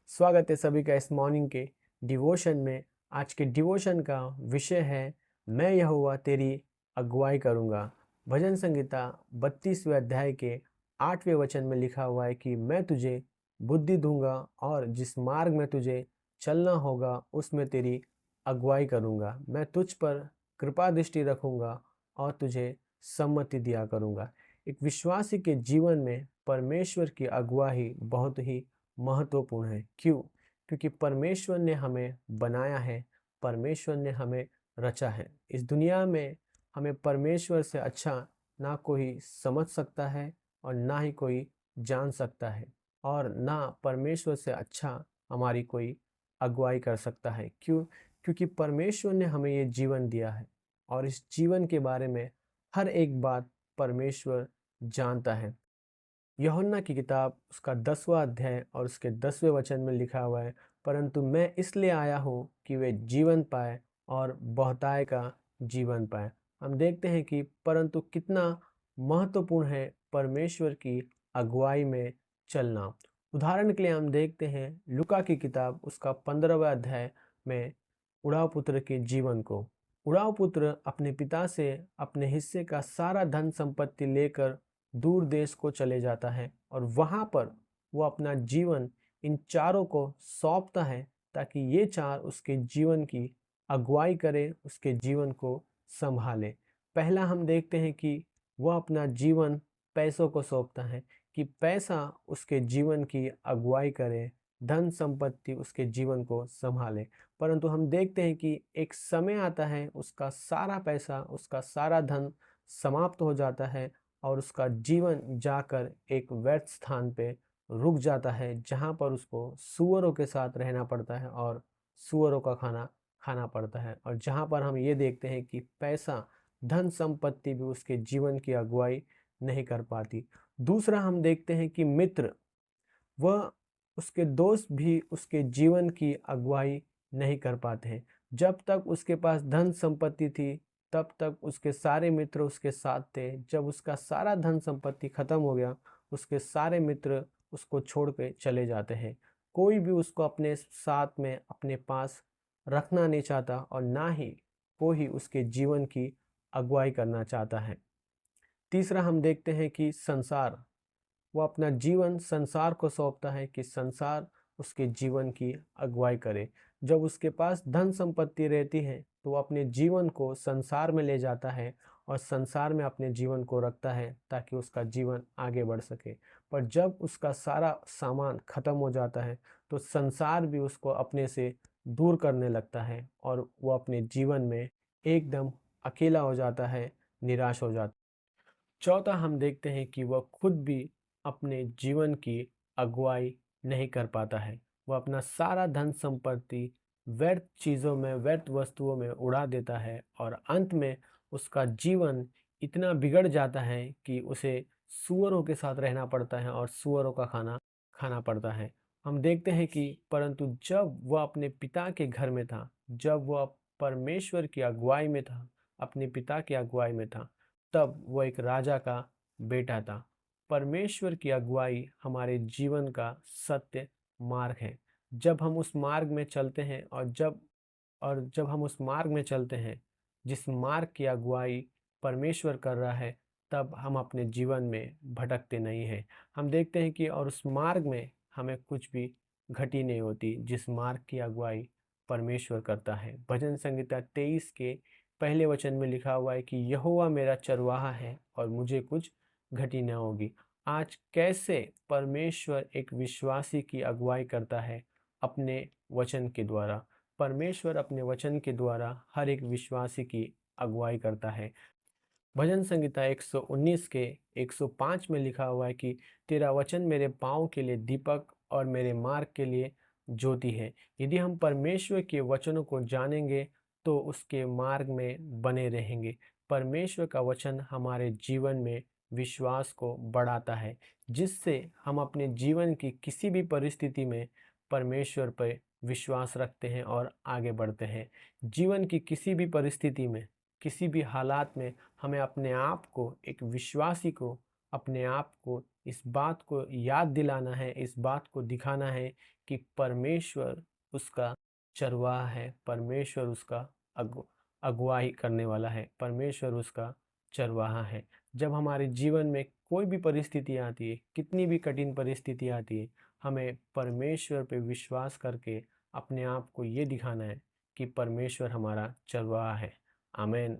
स्वागत है सभी का इस मॉर्निंग के डिवोशन में। आज के डिवोशन का विषय है मैं यहोवा तेरी अगुवाई करूँगा। भजन संहिता 32वें अध्याय के 8वें वचन में लिखा हुआ है कि मैं तुझे बुद्धि दूंगा और जिस मार्ग में तुझे चलना होगा उसमें तेरी अगुवाई करूँगा। मैं तुझ पर कृपा दृष्टि रखूँगा और तुझे सम्मति दिया करूँगा। एक विश्वासी के जीवन में परमेश्वर की अगुवाई बहुत ही महत्वपूर्ण है। क्यों? क्योंकि परमेश्वर ने हमें बनाया है, परमेश्वर ने हमें रचा है। इस दुनिया में हमें परमेश्वर से अच्छा ना कोई समझ सकता है और ना ही कोई जान सकता है, और ना परमेश्वर से अच्छा हमारी कोई अगुवाई कर सकता है। क्यों? क्योंकि परमेश्वर ने हमें ये जीवन दिया है और इस जीवन के बारे में हर एक बात परमेश्वर जानता है। यूहन्ना की किताब उसका 10वां अध्याय और उसके 10वें वचन में लिखा हुआ है, परंतु मैं इसलिए आया हूँ कि वे जीवन पाए और बहुताय का जीवन पाए। हम देखते हैं कि परंतु कितना महत्वपूर्ण है परमेश्वर की अगुवाई में चलना। उदाहरण के लिए हम देखते हैं लूका की किताब उसका 15वां अध्याय में उड़ाव पुत्र के जीवन को। उड़ाव पुत्र अपने पिता से अपने हिस्से का सारा धन संपत्ति लेकर दूर देश को चले जाता है और वहाँ पर वो अपना जीवन इन चारों को सौंपता है ताकि ये चार उसके जीवन की अगुवाई करे, उसके जीवन को संभाले। पहला हम देखते हैं कि वह अपना जीवन पैसों को सौंपता है कि पैसा उसके जीवन की अगुवाई करे, धन संपत्ति उसके जीवन को संभाले। परंतु हम देखते हैं कि एक समय आता है उसका सारा पैसा, उसका सारा धन समाप्त हो जाता है और उसका जीवन जाकर एक व्यर्थ स्थान पे रुक जाता है, जहाँ पर उसको सूअरों के साथ रहना पड़ता है और सूअरों का खाना खाना पड़ता है, और जहाँ पर हम ये देखते हैं कि पैसा, धन संपत्ति भी उसके जीवन की अगुवाई नहीं कर पाती। दूसरा हम देखते हैं कि मित्र, वह उसके दोस्त भी उसके जीवन की अगुवाई नहीं कर पाते हैं। जब तक उसके पास धन संपत्ति थी तब तक उसके सारे मित्र उसके साथ थे। जब उसका सारा धन संपत्ति खत्म हो गया, उसके सारे मित्र उसको छोड़ के चले जाते हैं। कोई भी उसको अपने साथ में, अपने पास रखना नहीं चाहता और ना ही कोई उसके जीवन की अगुवाई करना चाहता है। तीसरा हम देखते हैं कि संसार, वो अपना जीवन संसार को सौंपता है कि संसार उसके जीवन की अगुवाई करे। जब उसके पास धन संपत्ति रहती है तो वो अपने जीवन को संसार में ले जाता है और संसार में अपने जीवन को रखता है ताकि उसका जीवन आगे बढ़ सके। पर जब उसका सारा सामान खत्म हो जाता है तो संसार भी उसको अपने से दूर करने लगता है और वो अपने जीवन में एकदम अकेला हो जाता है, निराश हो जाता है। चौथा हम देखते हैं कि वह खुद भी अपने जीवन की अगुवाई नहीं कर पाता है। वह अपना सारा धन संपत्ति व्यर्थ चीज़ों में, व्यर्थ वस्तुओं में उड़ा देता है और अंत में उसका जीवन इतना बिगड़ जाता है कि उसे सूअरों के साथ रहना पड़ता है और सूअरों का खाना खाना पड़ता है। हम देखते हैं कि परंतु जब वह अपने पिता के घर में था, जब वह परमेश्वर की अगुवाई में था, अपने पिता की अगुवाई में था, तब वो एक राजा का बेटा था। परमेश्वर की अगुवाई हमारे जीवन का सत्य मार्ग है। जब हम उस मार्ग में चलते हैं और जब हम उस मार्ग में चलते हैं जिस मार्ग की अगुवाई परमेश्वर कर रहा है, तब हम अपने जीवन में भटकते नहीं हैं। हम देखते हैं कि और उस मार्ग में हमें कुछ भी घटी नहीं होती जिस मार्ग की अगुवाई परमेश्वर करता है। भजन संहिता 23 के पहले वचन में लिखा हुआ है कि यहोवा मेरा चरवाहा है और मुझे कुछ घटी न होगी। आज कैसे परमेश्वर एक विश्वासी की अगुवाई करता है? अपने वचन के द्वारा। परमेश्वर अपने वचन के द्वारा हर एक विश्वासी की अगुवाई करता है। भजन संहिता 119 के 105 में लिखा हुआ है कि तेरा वचन मेरे पाँव के लिए दीपक और मेरे मार्ग के लिए ज्योति है। यदि हम परमेश्वर के वचनों को जानेंगे तो उसके मार्ग में बने रहेंगे। परमेश्वर का वचन हमारे जीवन में विश्वास को बढ़ाता है, जिससे हम अपने जीवन की किसी भी परिस्थिति में परमेश्वर पर विश्वास रखते हैं और आगे बढ़ते हैं। जीवन की किसी भी परिस्थिति में, किसी भी हालात में हमें अपने आप को, एक विश्वासी को अपने आप को इस बात को याद दिलाना है, इस बात को दिखाना है कि परमेश्वर उसका चरवाहा है, परमेश्वर उसका अगुवाई करने वाला है, परमेश्वर उसका चरवाहा है। जब हमारे जीवन में कोई भी परिस्थिति आती है, कितनी भी कठिन परिस्थिति आती है, हमें परमेश्वर पे विश्वास करके अपने आप को ये दिखाना है कि परमेश्वर हमारा चरवाहा है। आमीन।